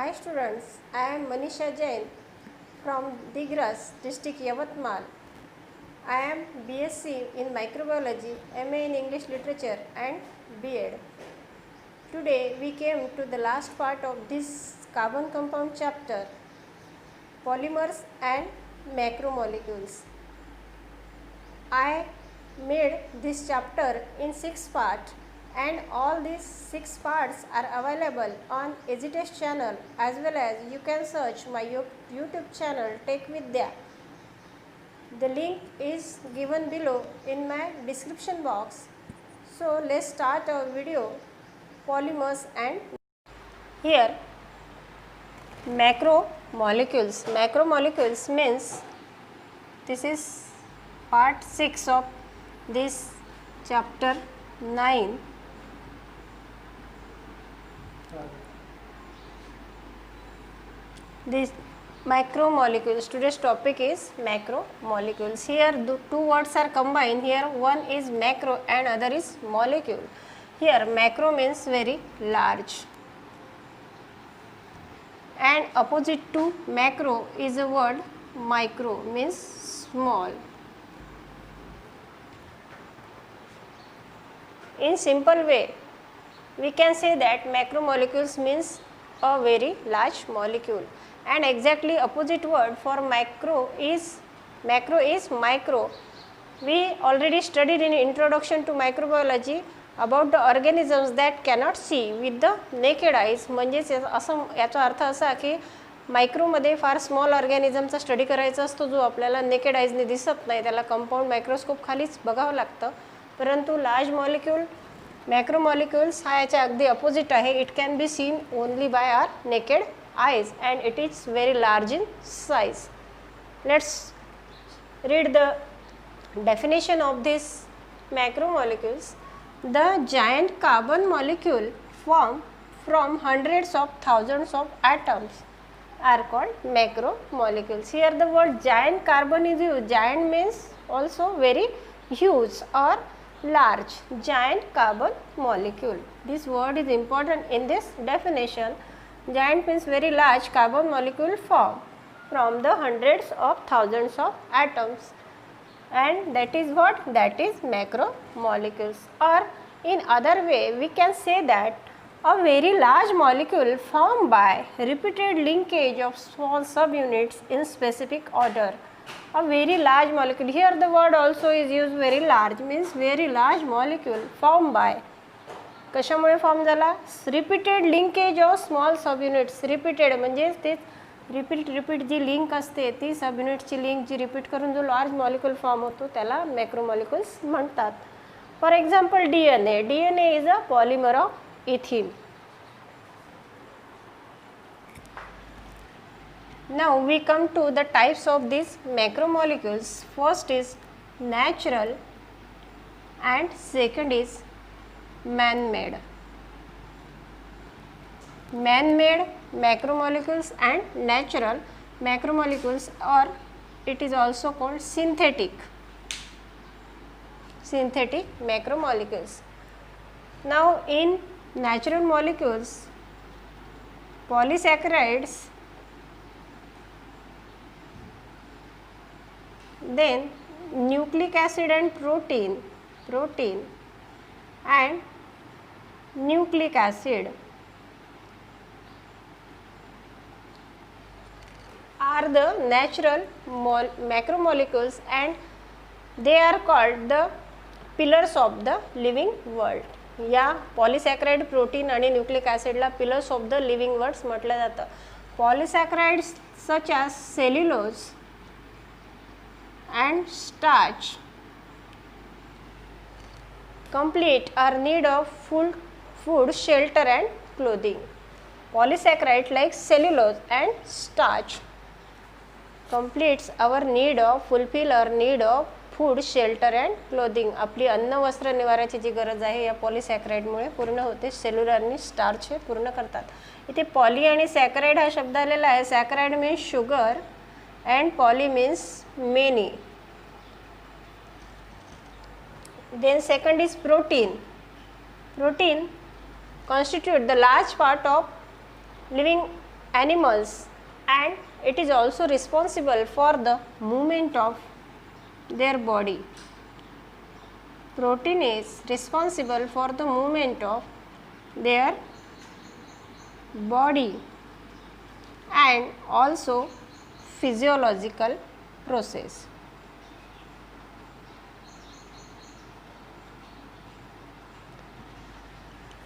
Hi students, I am Manisha Jain from Digras district Yavatmal. I am BSc in microbiology, MA in English literature and B.Ed. Today we came to the last part of this carbon compound chapter, polymers and macromolecules. I made this chapter in 6 parts and all these 6 parts are available on EasyTest channel, as well as you can search my YouTube channel Tech Vidya. The link is given below in my description box. So let's start our video, polymers and here macromolecules. Macromolecules means this is part 6 of this chapter 9. This macromolecules, today's topic is macromolecules. Here the two words are combined. Here one is macro and other is molecule. Here macro means very large and opposite to macro is a word micro, means small. In simple way, we can say that macromolecules means a very large molecule, and exactly opposite word for macro is micro. We already studied in introduction to microbiology about the organisms that cannot see with the naked eyes. म्हणजेच असं याचा अर्थ असा की मायक्रोमध्ये फार small ऑर्गॅनिझमचा study करायचा असतो जो आपल्याला नेकेड आईजने दिसत नाही, त्याला कंपाऊंड मायक्रोस्कोप खालीच बघावं लागतं. परंतु लार्ज मॉलिक्यूल मॅक्रोमॉलिक्युल्स हा याच्या अगदी अपोजिट आहे. It can be seen only by our naked eyes and it is very large in size. Let's read the definition of this macromolecules. The giant carbon molecule formed from hundreds of thousands of atoms are called macromolecules. Here the word giant carbon is used. Giant means also very huge or large. Giant carbon molecule. This word is important in this definition. Giant means very large carbon molecule formed from the hundreds of thousands of atoms, and that is what? That is macromolecules. Or in other way we can say that a very large molecule formed by repeated linkage of small subunits in specific order. A very large molecule, here the word also is used, very large means very large molecule formed by, कशामुळे form झाला? Repeated linkage of small subunits. Repeated म्हणजे ते repeat जी link असते ती सबयुनिट्सची link जी repeat करून जो large molecule form होतो त्याला मॅक्रोमॉलिक्युल्स म्हणतात. For example DNA. DNA is a polymer of इथिन. Now we come to the types of these macromolecules. First is natural and second is man-made. Man-made macromolecules and natural macromolecules, or it is also called synthetic macromolecules. Now in natural molecules, polysaccharides, then nucleic acid and protein and nucleic acid are the natural macromolecules, and they are called the pillars of the living world. या polysaccharide, protein आणि nucleic ॲसिडला pillars of the living words म्हटलं जातं. Polysaccharides such as cellulose and starch complete our need of food, shelter and clothing. Polysaccharide like cellulose and starch completes our need of, fulfill our need of food, shelter and clothing. आपली अन्न वस्त्र निवाराची जी गरज आहे या पॉलिसॅकराइडमुळे पूर्ण होते. Cellular आणि starch हे पूर्ण करतात. इथे पॉली आणि सॅकराइड हा शब्द आलेला आहे. Saccharide means sugar and poly means many. Then second is protein. Protein constitute the large part of living animals, and it is also responsible for the movement of their body. Protein is responsible for the movement of their body and also physiological process.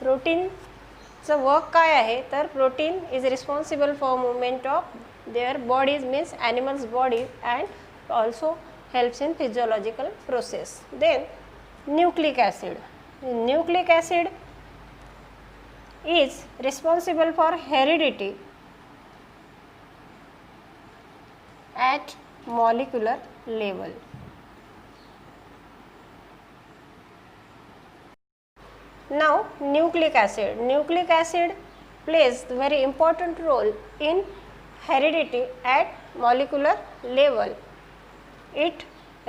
प्रोटीनचं work काय आहे तर protein is responsible for movement of their bodies means animals body and also helps in physiological process. Then nucleic acid. Nucleic acid is responsible for heredity at molecular level. Now nucleic acid. Nucleic acid plays a very important role in heredity at molecular level. It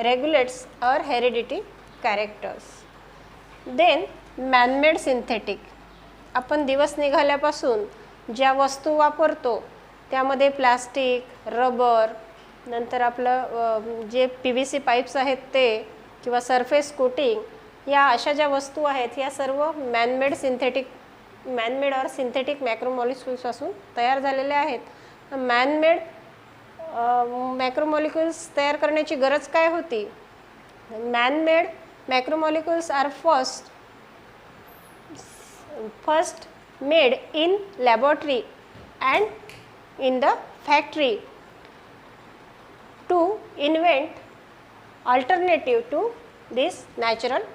regulates our heredity characters. Then man-made synthetic. आपण दिवस निघाल्यापासून ज्या वस्तू वापरतो त्यामध्ये plastic, rubber, नंतर आपलं जे PVC pipes आहेत ते किंवा सरफेस कोटिंग या अशा ज्या वस्तू आहेत या सर्व मॅनमेड और सिंथेटिक मॅक्रोमॉलिक्युल्सपासून तयार झालेल्या आहेत. मॅनमेड मॅक्रोमॉलिक्युल्स तयार करण्याची गरज काय होती? Manmade macromolecules are first made in laboratory and in the factory to invent alternative to these natural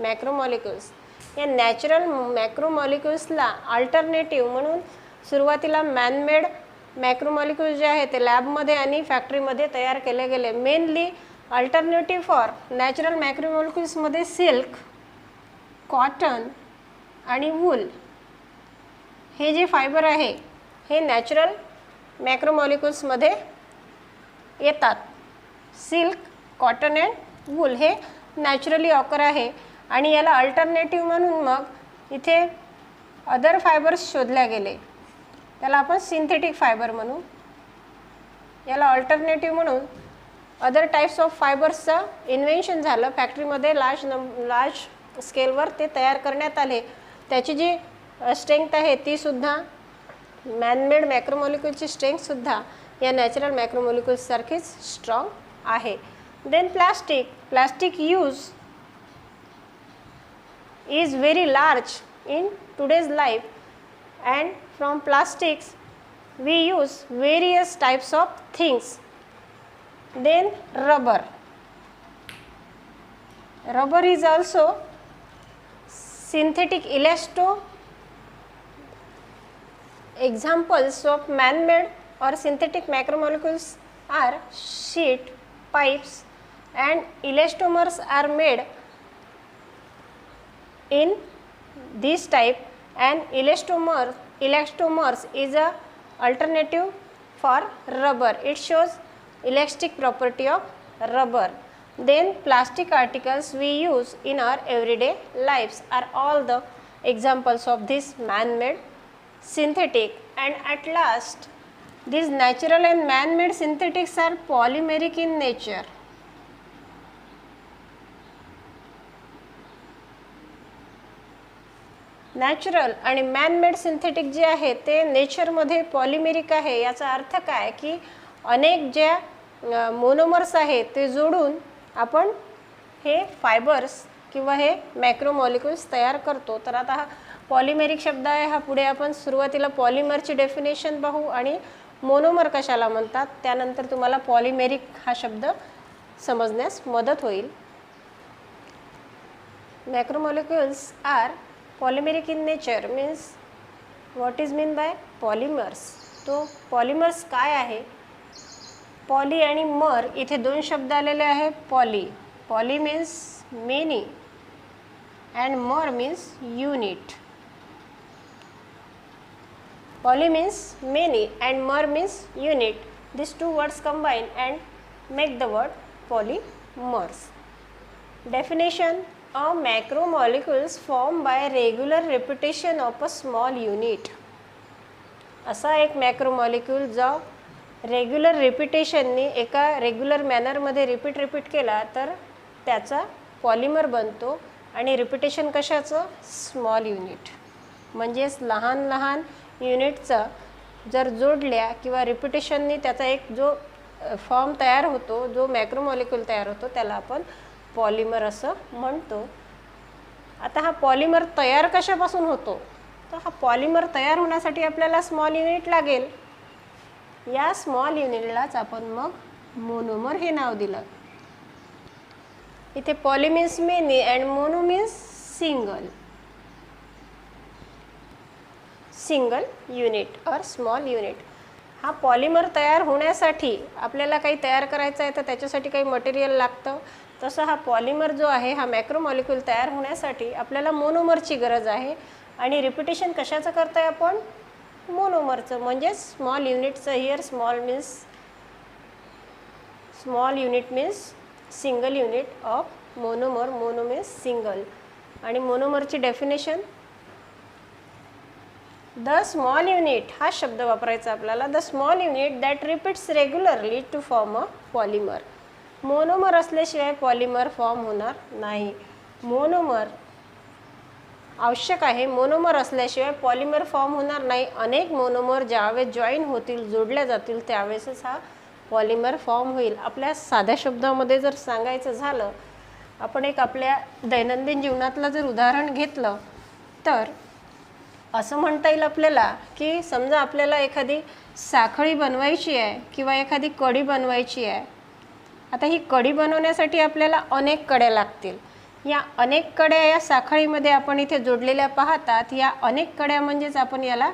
macromolecules. या नॅचरल मॅक्रोमॉलिक्युल्सला अल्टरनेटिव्ह म्हणून सुरुवातीला मॅनमेड मॅक्रोमॉलिक्युल्स जे आहेत ते लॅबमध्ये आणि फॅक्टरीमध्ये तयार केले गेले. मेनली अल्टरनेटिव्ह फॉर नॅचरल मॅक्रोमॉलिक्युल्समध्ये सिल्क, कॉटन आणि वूल हे जे फायबर आहे हे नॅचरल मॅक्रोमॉलिक्युल्समध्ये येतात. सिल्क, कॉटन अँड वूल हे नॅचरली ऑकर आहे आणि याला अल्टरनेटिव्ह म्हणून मग इथे अदर फायबर्स शोधल्या गेले. त्याला आपण सिंथेटिक फायबर म्हणू. याला अल्टरनेटिव्ह म्हणून अदर टाइप्स ऑफ फायबर्सचं इन्व्हेन्शन झालं. फॅक्टरीमध्ये लार्ज स्केलवर ते तयार करण्यात आले. त्याची जी स्ट्रेंथ आहे ती सुद्धा मॅनमेड मॅक्रोमॉलिक्युलची स्ट्रेंथसुद्धा या नॅचरल मॅक्रोमॉलिक्युल्ससारखीच स्ट्रॉंग आहे. Then plastic use is very large in today's life, and from plastics we use various types of things. Then rubber is also synthetic elasto. Examples of man-made or synthetic macromolecules are sheet, pipes, and elastomers are made in this type, and elastomers is a alternative for rubber. It shows elastic property of rubber. Then plastic articles we use in our everyday lives are all the examples of this man-made synthetic. And at last, these natural and man-made synthetics are polymeric in nature. Natural आणि man-made synthetic जे आहे ते नेचरमध्ये polymeric आहे. याचा अर्थ काय की अनेक ज्या मोनोमर्स आहेत ते जोडून आपण हे फायबर्स किंवा हे मॅक्रोमॉलिक्युल्स तयार करतो. तर आता हा पॉलिमेरिक शब्द आहे हा पुढे आपण सुरुवातीला पॉलिमरची डेफिनेशन पाहू आणि मोनोमर कशाला म्हणतात त्यानंतर तुम्हाला पॉलिमेरिक हा शब्द समजण्यास मदत होईल. मॅक्रोमॉलिक्युल्स R polymeric in nature means what is mean by polymers. तो पॉलिमर्स काय आहे? पॉली आणि मर इथे दोन शब्द आलेले आहे. Poly means many and mer means unit. Poly means many and mer means unit. This two words combine and make the word polymers. Definition: a macromolecules formed by regular repetition of a small unit. असा एक मॅक्रोमॉलिक्यूल जो regular रिपिटेशननी एका regular मॅनरमध्ये repeat केला तर त्याचा polymer बनतो. आणि repetition कशाचं? Small unit. म्हणजेच लहान लहान युनिटचा जर जोडल्या किंवा रिपिटेशननी त्याचा एक जो फॉर्म तयार होतो, जो मॅक्रोमॉलिक्यूल तयार होतो, त्याला आपण पॉलिमर असं म्हणतो. आता हा पॉलिमर तयार कशापासून होतो? तर हा पॉलिमर तयार होण्यासाठी आपल्याला स्मॉल युनिट लागेल. या स्मॉल युनिटलाच आपण मग मोनोमर हे नाव दिलं. इथे poly means many and mono means single. Single unit और स्मॉल युनिट. हा पॉलिमर तयार होण्यासाठी आपल्याला काही तयार करायचं आहे तर त्याच्यासाठी काही मटेरियल लागतं. तसं हा पॉलिमर जो आहे हा मॅक्रोमॉलिक्यूल तयार होण्यासाठी आपल्याला मोनोमरची गरज आहे. आणि रिपिटेशन कशाचं करताय आपण? मोनोमरचं. म्हणजे स्मॉल युनिटचं. Here small unit means single unit of monomer. Mono means single. आणि मोनोमरची डेफिनेशन, द स्मॉल युनिट हा शब्द वापरायचा आपल्याला. The small unit that repeats regularly to form a polymer. Monomer असल्याशिवाय पॉलिमर फॉर्म होणार नाही. मोनोमर आवश्यक आहे. मोनोमर असल्याशिवाय पॉलिमर फॉर्म होणार नाही. अनेक मोनोमर ज्यावेळेस जॉईन होतील, जोडल्या जातील, त्यावेळेसच हा पॉलिमर फॉर्म होईल. आपल्या साध्या शब्दामध्ये जर सांगायचं झालं, आपण एक आपल्या दैनंदिन जीवनातलं जर उदाहरण घेतलं तर असं म्हणता येईल आपल्याला की समजा आपल्याला एखादी साखळी बनवायची आहे किंवा एखादी कढी बनवायची आहे. आता ही कढी बनवण्यासाठी आपल्याला अनेक कड्या लागतील. या अनेक कड्या या साखळीमध्ये आपण इथे जोडलेल्या पाहतात. या अनेक कड्या म्हणजेच आपण याला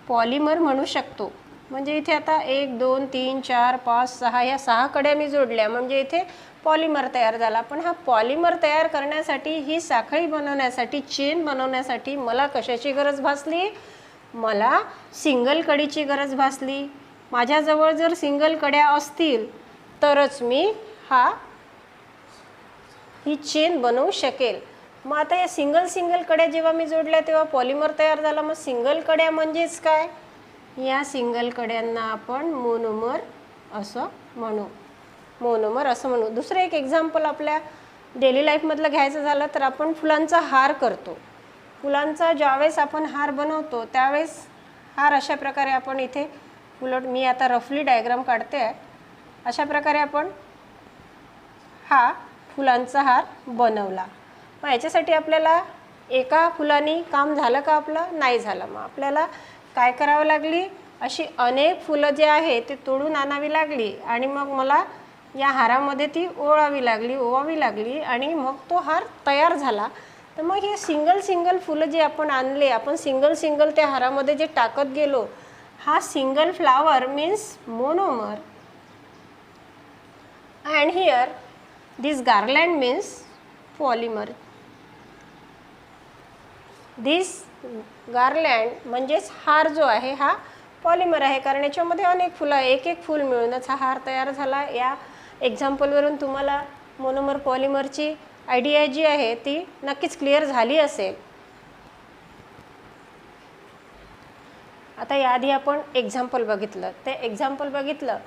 पॉलिमर म्हणू शकतो. म्हणजे इथे आता 1 2 3 4 5 6 या 6 कड्या मी जोडल्या म्हणजे इथे पॉलिमर तयार झाला. पण हा पॉलिमर तयार करण्यासाठी, ही साखळी बनवण्यासाठी, चेन बनवण्यासाठी मला कशाची गरज भासली? मला सिंगल कडीची गरज भासली. माझ्याजवळ जर सिंगल कड्या असतील तरच मी ही चेन बनवू शकेल. मग आता या सिंगल कड्या जेव्हा मी जोडल्या तेव्हा पॉलिमर तयार झाला. मग सिंगल कड्या म्हणजेच काय? या सिंगल कड्यांना आपण मोनोमर असं म्हणू. मोनोमर असं म्हणू. दुसरं एक एक्झाम्पल आपल्या डेली लाईफमधलं घ्यायचं झालं तर आपण फुलांचा हार करतो. फुलांचा ज्यावेळेस आपण हार बनवतो त्यावेळेस हार अशा प्रकारे आपण इथे मी आता रफली डायग्राम काढते आहे. अशा प्रकारे आपण हा फुलांचा हार बनवला. मग याच्यासाठी आपल्याला एका फुलाने काम झालं का आपलं? नाही झालं. मग आपल्याला काय करावं लागली? अशी अनेक फुलं जे आहे ते तोडून आणावी लागली आणि मग मला या हारामध्ये ती ओवावी लागली आणि मग तो हार तयार झाला. तर मग हे सिंगल फुलं जे आपण आणले, आपण सिंगल त्या हारामध्ये जे टाकत गेलो, हा single flower means monomer. And here this garland means polymer. This garland म्हणजेच हार जो आहे हा पॉलिमर आहे. कारण याच्यामध्ये अनेक फुलं, एक फूल मिळूनच हा हार तयार झाला. या एक्झाम्पलवरून तुम्हाला मोनोमर पॉलिमरची आयडिया जी आहे ती नक्कीच क्लिअर झाली असेल. आता याआधी आपण एक्झाम्पल बघितलं. ते एक्झाम्पल बघितलं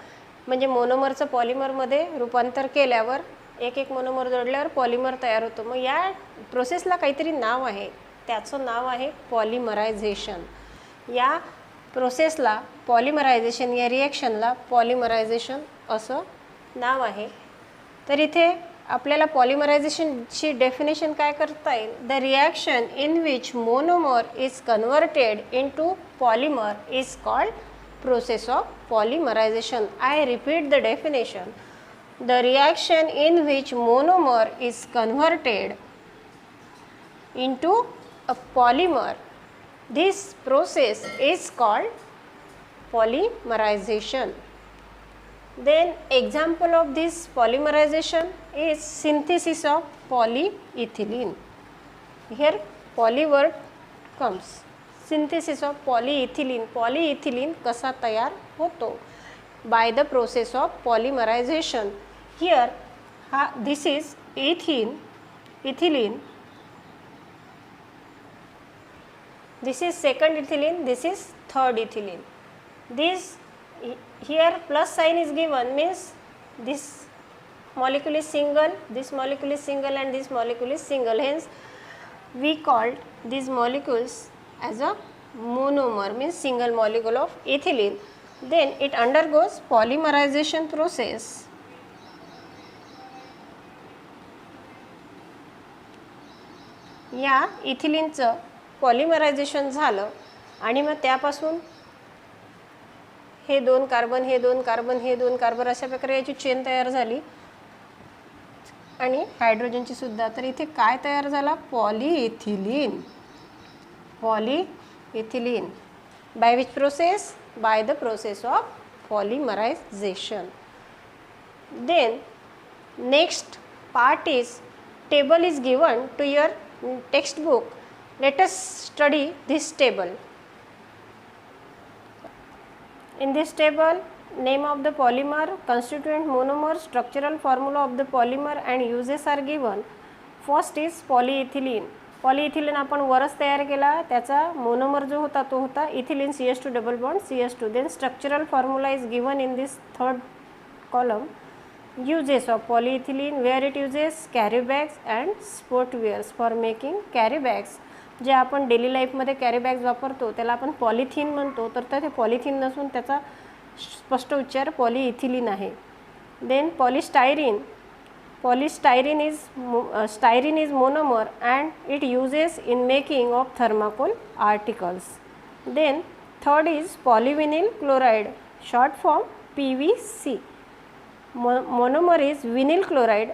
म्हणजे मोनोमरचं पॉलिमरमध्ये रूपांतर केल्यावर एक मोनोमर जोडल्यावर पॉलिमर तयार होतो. मग या प्रोसेसला काहीतरी नाव आहे. त्याचं नाव आहे पॉलिमरायझेशन. या प्रोसेसला पॉलिमरायझेशन, या रिॲक्शनला पॉलिमरायझेशन असं नाव आहे. तर इथे आपल्याला पॉलिमरायझेशनची डेफिनेशन काय करता येईल? The reaction in which monomer is converted into polymer is called process of polymerisation. I repeat the definition. The reaction in which monomer is converted into a polymer, this process is called polymerization. Then example of this polymerization is synthesis of polyethylene. Here poly word comes. Synthesis of polyethylene. Polyethylene कसा तयार होतो? By the process of polymerization. Here this is ethylene. This is second ethylene, this is third ethylene. This here plus sign is given, means this molecule is single, this molecule is single, and this molecule is single. Hence we called these molecules as a monomer, means single molecule of ethylene. Then it undergoes polymerization process. या इथिलीनचं पॉलिमरायझेशन झालं आणि मग त्यापासून हे दोन carbon, हे दोन carbon, हे दोन कार्बन, अशा प्रकारे याची चेन तयार झाली आणि हायड्रोजनची सुद्धा. तर इथे काय तयार झाला? Polyethylene. Polyethylene by which process? By the process of polymerization. Then next part is table is given to your textbook. Let us study this table. In this table, name of the polymer, constituent monomer, structural formula of the polymer and uses are given. First is polyethylene. Polyethylene आपण वरच तयार केला, त्याचा monomer जो होता तो होता ethylene CH2 double bond CH2. Then structural formula is given in this third column. Uses of polyethylene, where it uses carry bags and sport wears for making carry bags. जे आपण डेली लाईफमध्ये carry bags वापरतो त्याला आपण polythene म्हणतो, तर ते polythene नसून त्याचा स्पष्ट उच्चार पॉलीइथिलीन आहे. Then polystyrene. Polystyrene is monomer and it uses in making of thermocol articles. Then third is polyvinyl chloride, short form PVC. Monomer is vinyl chloride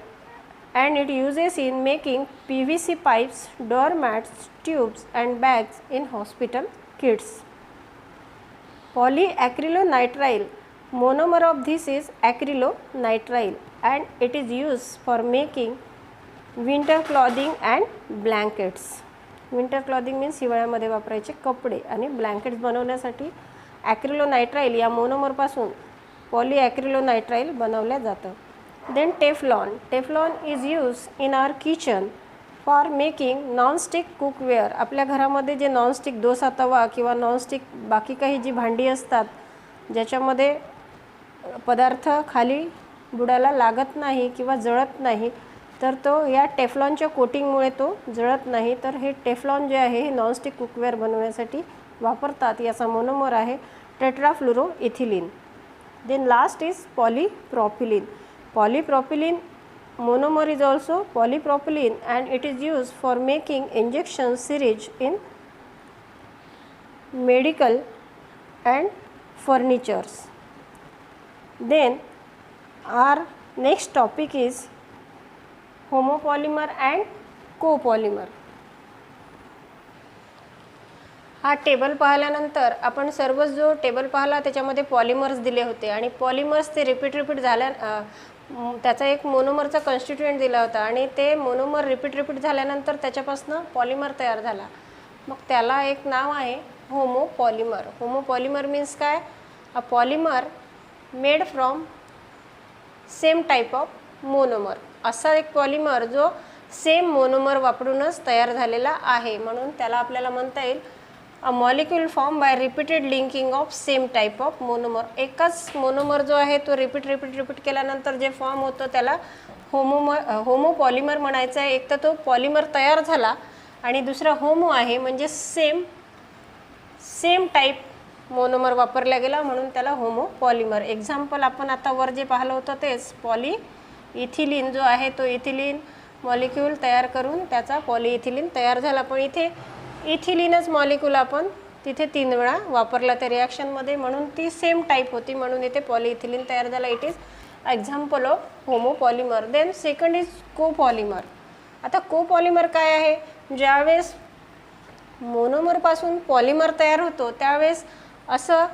and it uses in making PVC pipes, doormats, tubes and bags in hospital kits. Polyacrylonitrile. Monomer of this is acrylonitrile and it is used for making winter clothing and blankets. Winter clothing means हिवाळ्यामध्ये वापरायचे कपडे आणि blankets बनवण्यासाठी ॲक्रिलोनायट्राइल या मोनोमरपासून polyacrylonitrile बनवल्या जातं. Then Teflon. Teflon is use in our kitchen for making nonstick cookware. आपल्या घरामध्ये जे नॉनस्टिक डोसा तवा किंवा नॉनस्टिक बाकी काही जी भांडी असतात ज्याच्यामध्ये पदार्थ खाली बुडाला लागत नाही किंवा जळत नाही, तर तो या टेफ्लॉनच्या कोटिंगमुळे तो जळत नाही. तर हे टेफ्लॉन जे आहे हे नॉनस्टिक कुकवेअर बनवण्यासाठी वापरतात. याचा मोनोमर आहे tetrafluoroethylene. Then last is polypropylene. Polypropylene monomer is also polypropylene and it is used for making injection syringe in medical and furnitures. Then our next topic is homopolymer and copolymer. हा table पाहिल्यानंतर आपण सर्वच जो table पाहिला त्याच्यामध्ये polymers दिले होते आणि पॉलिमर्स ते रिपीट झाल्या, त्याचा एक मोनोमरचा कॉन्स्टिट्युएंट दिला होता आणि ते मोनोमर रिपीट झाल्यानंतर त्याच्यापासून पॉलिमर तयार झाला. मग त्याला एक नाव आहे होमोपॉलिमर. होमोपॉलिमर मीन्स काय? A polymer made from same type of monomer. असा एक पॉलिमर जो सेम मोनोमर वापरूनच तयार झालेला आहे, म्हणून त्याला आपल्याला म्हणता येईल a molecule form by repeated linking of same type of monomer. एकच मोनोमर जो आहे तो रिपीट केल्यानंतर जे फॉर्म होतं त्याला होमोपॉलिमर म्हणायचं आहे. एक तर तो पॉलिमर तयार झाला आणि दुसरा होमो आहे म्हणजे सेम टाईप मोनोमर वापरला गेला म्हणून त्याला होमोपॉलिमर. एक्झाम्पल आपण आता वर जे पाहिलं होतं तेच पॉलीइथिलीन जो आहे तो इथिलीन मॉलिक्यूल तयार करून त्याचा पॉलीइथिलीन तयार झाला. पण इथे इथिलीनच मॉलिक्यूल आपण तिथे 3 वेळा वापरला त्या रिॲक्शनमध्ये म्हणून ती सेम टाईप होती म्हणून इथे पॉलीइथिलीन तयार झाला. It is example of homopolymer. Then second is copolymer. आता कोपॉलिमर काय आहे? ज्यावेळेस मोनोमरपासून पॉलिमर तयार होतो त्यावेळेस असं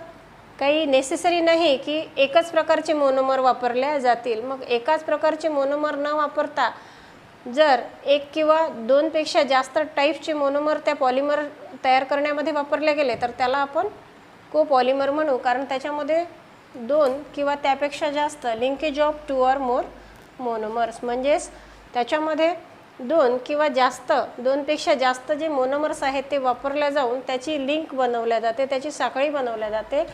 काही नेसेसरी नाही की एकच प्रकारचे मोनोमर वापरल्या जातील. मग एकाच प्रकारचे मोनोमर न वापरता जर एक किंवा 2पेक्षा जास्त टाईपचे मोनोमर त्या पॉलिमर तयार करण्यामध्ये वापरले गेले तर त्याला आपण कोपॉलिमर म्हणू, कारण त्याच्यामध्ये 2 किंवा त्यापेक्षा जास्त linkage of 2 or more monomers म्हणजेच त्याच्यामध्ये दोन किंवा जास्त, दोनपेक्षा जास्त जे मोनोमर्स आहेत ते वापरल्या जाऊन त्याची लिंक बनवल्या जाते, त्याची साखळी बनवल्या जाते.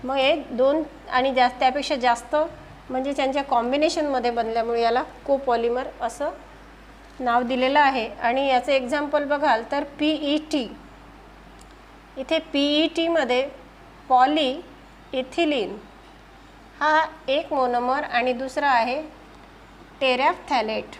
मग हे दोन आणि त्यापेक्षा जास्त म्हणजे त्यांच्या कॉम्बिनेशनमध्ये बनल्यामुळे याला कोपॉलिमर असं नाव दिलेलं आहे. आणि याचं एक्झाम्पल बघाल तर PET. इथे PETमध्ये पॉलीइथिलीन हा एक मोनोमर आणि दुसरा आहे टेरॅफ्थॅलेट.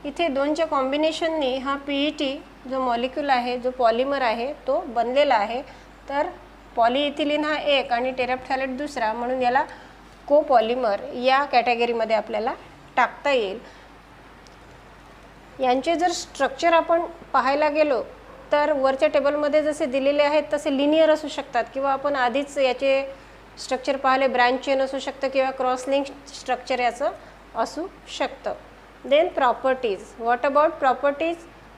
इथे दोनच्या कॉम्बिनेशननी हा PET जो मॉलिक्यूल आहे, जो पॉलिमर आहे, तो बनलेला आहे. तर पॉलीइथिलीन हा एक आणि टेरॅफ्थॅलेट दुसरा, म्हणून याला कोपॉलिमर या कॅटेगरीमध्ये आपल्याला टाकता येईल. यांचे जर स्ट्रक्चर आपण पाहायला गेलो तर वरच्या टेबलमध्ये जसे दिलेले आहेत तसे लिनियर असू शकतात, किंवा आपण आधीच याचे स्ट्रक्चर पाहिले ब्रँच चेन असू शकतं किंवा क्रॉस लिंक स्ट्रक्चर याचं असू शकतं. Then properties. What about properties?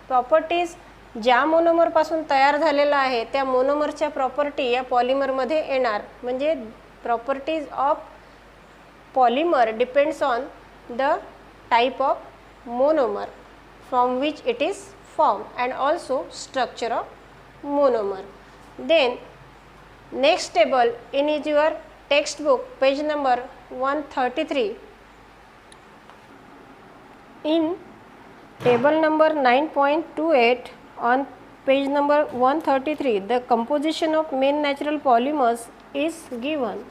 Properties ज्या मोनोमरपासून तयार झालेला आहे त्या मोनोमरच्या प्रॉपर्टी या पॉलिमरमध्ये येणार. म्हणजे properties of polymer depends on the type of monomer from which it is formed and also structure of monomer. Then next table in is your textbook page number 133. In table number 9.28 on page number 133 the composition of main natural polymers is given.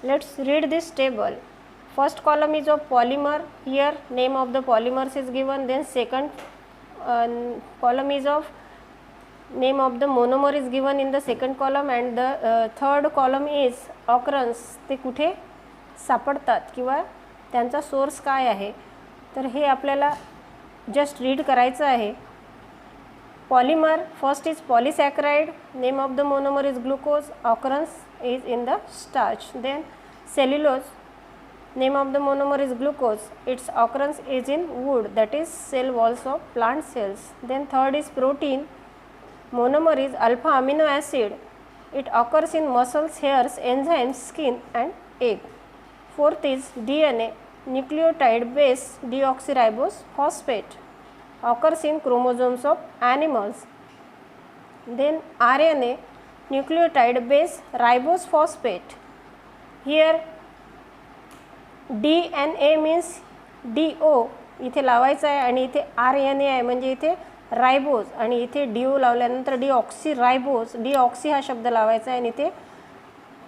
Let's read this table. First column is of polymer. Here name of the polymers is given. Then second column is of name of the monomer is given in the second column, and the third column is occurrence. ते कुठे सापडतात किंवा त्यांचा source काय आहे, तर हे आपल्याला जस्ट रीड करायचं आहे. Polymer first is polysaccharide. Name of the monomer is glucose. Occurrence is in the starch. Then cellulose. Name of the monomer is glucose. Its occurrence is in wood, that is cell walls of plant cells. Then third is protein. Monomer is alpha amino acid. It occurs in muscles, hairs, enzymes, skin and egg. Fourth is DNA. Nucleotide base deoxyribose phosphate. Occurs in chromosomes of animals. Then RNA. Nucleotide base ribose phosphate. Here DNA means DO इथे लावायचं आहे आणि इथे RNA आहे म्हणजे इथे रायबोज, आणि इथे DO लावल्यानंतर डिऑक्सीरायबोज. डिऑक्सी हा शब्द लावायचा आहे आणि इथे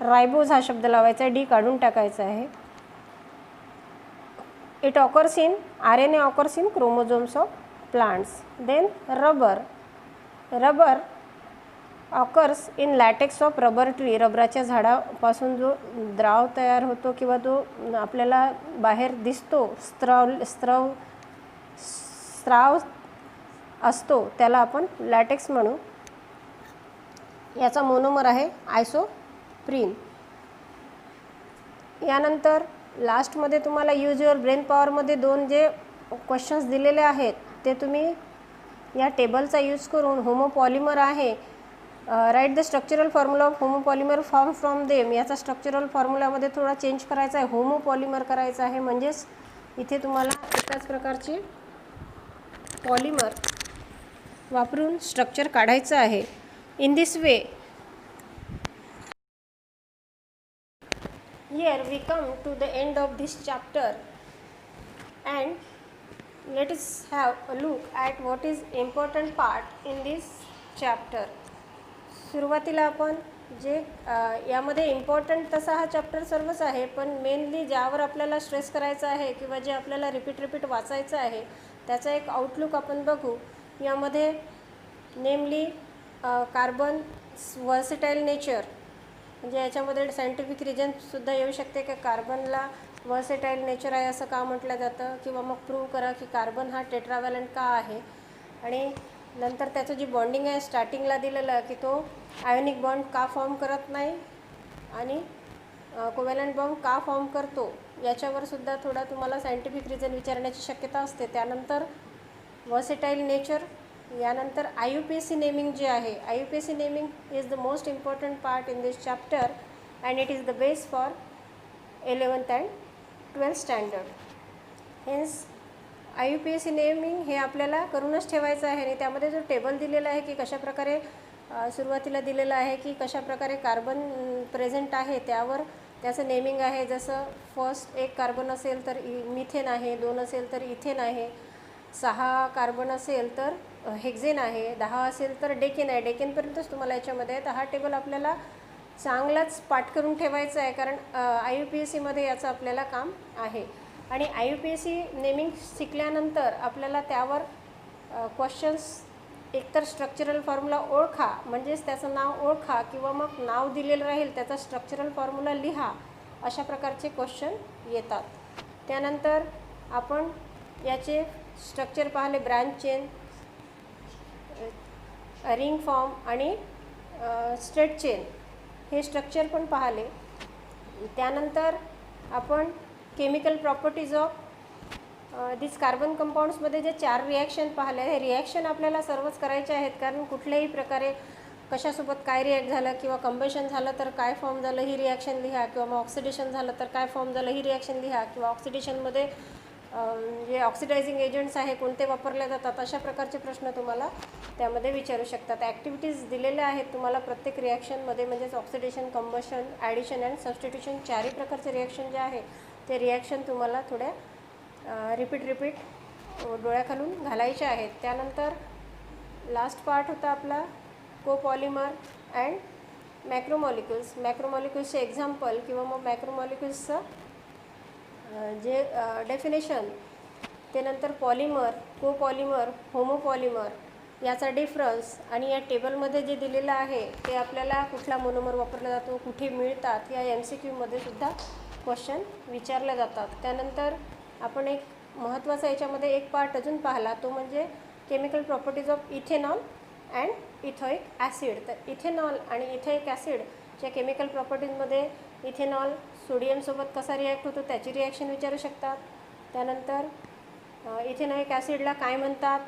रायबोज हा शब्द लावायचा आहे, डी काढून टाकायचा आहे. It occurs in RNA occurs in chromosomes of plants. Then rubber. Rubber occurs in latex of rubber tree. रबराच्या झाडापासून जो द्राव तयार होतो किंवा तो आपल्याला बाहेर दिसतो, स्राव असतो, त्याला आपण लॅटेक्स म्हणू. याचा मोनोमर आहे आयसोप्रीन. यानंतर लास्टमध्ये तुम्हाला यूज युअर ब्रेन पॉवरमध्ये दोन जे क्वेश्चन्स दिलेले आहेत ते तुम्ही या टेबलचा यूज करून होमोपॉलिमर आहे, write the structural formula of homopolymer form from them. याचा स्ट्रक्चरल फॉर्म्युलामध्ये थोडा चेंज करायचा आहे, होमोपॉलिमर करायचा आहे. म्हणजेच इथे तुम्हाला एकाच प्रकारचे पॉलिमर वापरून स्ट्रक्चर काढायचं आहे. In this way here we come to the end of this chapter and let us have a look at what is important part in this chapter. सुरुवातीला आपण जे यामध्ये इम्पॉर्टंट तसा हा चॅप्टर सर्वच आहे, पण मेनली ज्यावर आपल्याला स्ट्रेस करायचा आहे किंवा जे आपल्याला रिपीट वाचायचं आहे त्याचा एक आउटलुक आपण बघू. यामध्ये नेमली कार्बन वर्सेटाईल नेचर, म्हणजे याच्यामध्ये सायंटिफिक रिजनसुद्धा येऊ शकते की कार्बनला वर्सेटाईल नेचर आहे असं का म्हटलं जातं, किंवा मग प्रूव्ह करा की कार्बन हा टेट्राव्हॅलंट का आहे. आणि नंतर त्याचं जी बॉन्डिंग आहे स्टार्टिंगला दिलेलं की तो आयोनिक बॉन्ड का फॉर्म करत नाही आणि कोव्हॅलंट बॉम्ब का फॉर्म करतो याच्यावर सुद्धा थोडा तुम्हाला सायंटिफिक रिझन विचारण्याची शक्यता असते. त्यानंतर वर्सेटाईल नेचर, यानंतर IUPAC नेमिंग जे आहे, IUPAC naming is the most important part in this chapter and it is the base for 11th and 12th standard. Hence IUPAC naming हे आपल्याला करूनच ठेवायचं आहे. आणि त्यामध्ये जो टेबल दिलेला आहे की कशाप्रकारे सुरुवातीला दिलेलं आहे की कशाप्रकारे कार्बन प्रेझेंट आहे त्यावर त्याचं नेमिंग आहे. जसं फर्स्ट एक कार्बन असेल तर मिथेन आहे, 2 असेल तर इथेन आहे, 6 कार्बन असेल तर हेक्झेन आहे, 10 असेल तर डेकेन आहे. डेकेनपर्यंतच तुम्हाला याच्यामध्ये आहे. तर हा टेबल आपल्याला चांगलाच पाठ करून ठेवायचा आहे, कारण IUPACमध्ये याचं आपल्याला काम आहे. आणि IUPAC नेमिंग शिकल्यानंतर आपल्याला त्यावर क्वेश्चन्स एकतर स्ट्रक्चरल फॉर्म्युला ओळखा, म्हणजेच त्याचं नाव ओळखा, किंवा मग नाव दिलेलं राहील त्याचा स्ट्रक्चरल फॉर्म्युला लिहा, अशा प्रकारचे क्वेश्चन येतात. त्यानंतर आपण याचे स्ट्रक्चर पाहिले, ब्रँच चेन, रिंग फॉर्म आणि स्ट्रेट चेन हे स्ट्रक्चर पण पाहिले. त्यानंतर आपण chemical properties of this carbon कंपाऊंड्समध्ये जे 4 रिॲक्शन पाहिले, हे रिॲक्शन आपल्याला सर्वच करायचे आहेत, कारण कुठल्याही प्रकारे कशासोबत काय रिॲक्ट झालं किंवा कंबशन झालं तर काय फॉर्म झालं ही रिॲक्शन लिहा, किंवा मग ऑक्सिडेशन झालं तर काय फॉर्म झालं ही रिॲक्शन लिहा, किंवा ऑक्सिडेशनमध्ये जे ऑक्सिडायझिंग एजंट्स आहे कोणते वापरले जातात, अशा प्रकारचे प्रश्न तुम्हाला त्यामध्ये विचारू शकतात. ॲक्टिव्हिटीज दिलेल्या आहेत तुम्हाला प्रत्येक रिॲक्शनमध्ये, म्हणजेच oxidation, combustion, addition and substitution 4ही प्रकारचे रिॲक्शन जे आहे ते रिॲक्शन तुम्हाला थोड्या रिपीट डोळ्याखालून घालायचे आहेत. त्यानंतर लास्ट पार्ट होता आपला कोपॉलिमर अँड मॅक्रोमॉलिक्युल्स. मॅक्रोमॉलिक्युल्सचे एक्झाम्पल किंवा मग मॅक्रोमॉलिक्युल्सचं जे डेफिनेशन, त्यानंतर पॉलिमर, कोपॉलिमर, होमोपॉलिमर याचा डिफरन्स, आणि या टेबलमध्ये जे दिलेलं आहे ते आपल्याला कुठला मोनोमर वापरला जातो, कुठे मिळतात, या MCQमध्ये सुद्धा क्वेश्चन विचारले जातात. त्यानंतर आपण एक महत्त्वाचा याच्यामध्ये एक पार्ट अजून पाहिला, तो म्हणजे chemical properties of ethanol and ethanoic acid. तर इथेनॉल आणि इथोइक ॲसिडच्या केमिकल प्रॉपर्टीजमध्ये इथेनॉल सोडियमसोबत कसा रिॲक्ट होतो त्याची रिॲक्शन विचारू शकतात. त्यानंतर इथेनॉइक ॲसिडला काय म्हणतात,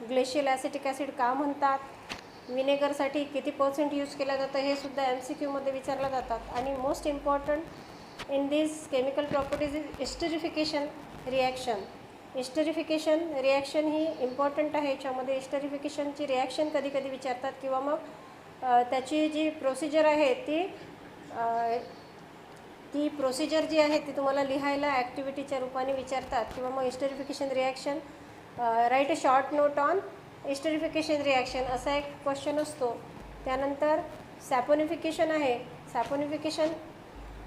ग्लेशियल ॲसिटिक ॲसिड का म्हणतात, विनेगरसाठी किती % यूज केलं जातं हे सुद्धा MCQमध्ये विचारलं जातात. आणि most important in this chemical properties is esterification reaction. Esterification reaction ही इम्पॉर्टंट आहे. याच्यामध्ये इस्टरिफिकेशनची रिॲक्शन कधी कधी विचारतात, किंवा मग त्याची जी प्रोसिजर आहे ती प्रोसिजर जी आहे ती तुम्हाला लिहायला ॲक्टिव्हिटीच्या रूपाने विचारतात, किंवा मग esterification reaction write a short note on esterification reaction असा एक क्वेश्चन असतो. त्यानंतर सॅपोनिफिकेशन आहे. सॅपोनिफिकेशन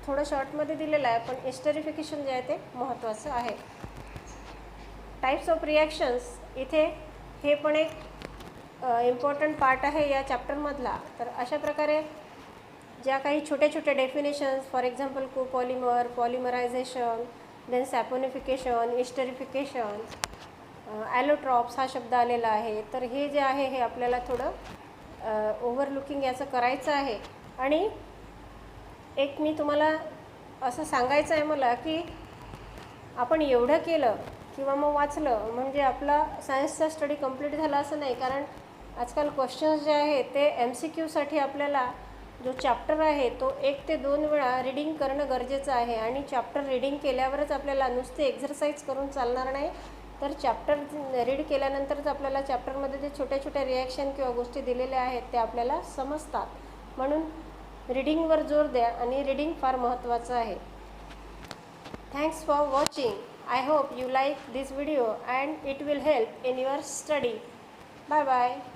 थोडं शॉर्टमध्ये दिलेलं आहे, पण इस्टरिफिकेशन जे आहे ते महत्त्वाचं आहे. टाईप्स ऑफ रिॲक्शन्स, इथे हे पण एक इम्पॉर्टंट पार्ट आहे या चॅप्टरमधला. तर अशा प्रकारे ज्या काही छोट्या छोट्या definitions, for example copolymer, पॉलिमरायझेशन, then saponification, इस्टरिफिकेशन, ॲलोट्रॉप्स हा शब्द आलेला आहे. तर हे जे आहे हे आपल्याला थोडं ओव्हरलुकिंग याचं करायचं आहे. आणि एक मी तुम्हाला असं सांगायचं आहे मला की आपण एवढं केलं किंवा मग वाचलं म्हणजे आपला सायन्सचा स्टडी कंप्लीट झाला असं नाही, कारण आजकाल क्वेश्चन्स जे आहे ते MCQसाठी आपल्याला जो चॅप्टर आहे तो 1 ते 2 वेळा रीडिंग करणं गरजेचं आहे. आणि चॅप्टर रीडिंग केल्यावरच आपल्याला नुसते एक्झरसाईज करून चालणार नाही, तर चॅप्टर रीड केल्यानंतरच आपल्याला चॅप्टरमध्ये जे छोट्या छोट्या रिॲक्शन किंवा गोष्टी दिलेल्या आहेत ते आपल्याला समजतात. म्हणून रीडिंगवर जोर द्या, आणि रीडिंग फार महत्त्वाचं आहे. Thanks for watching. I hope you like this video and it will help in your study. Bye bye.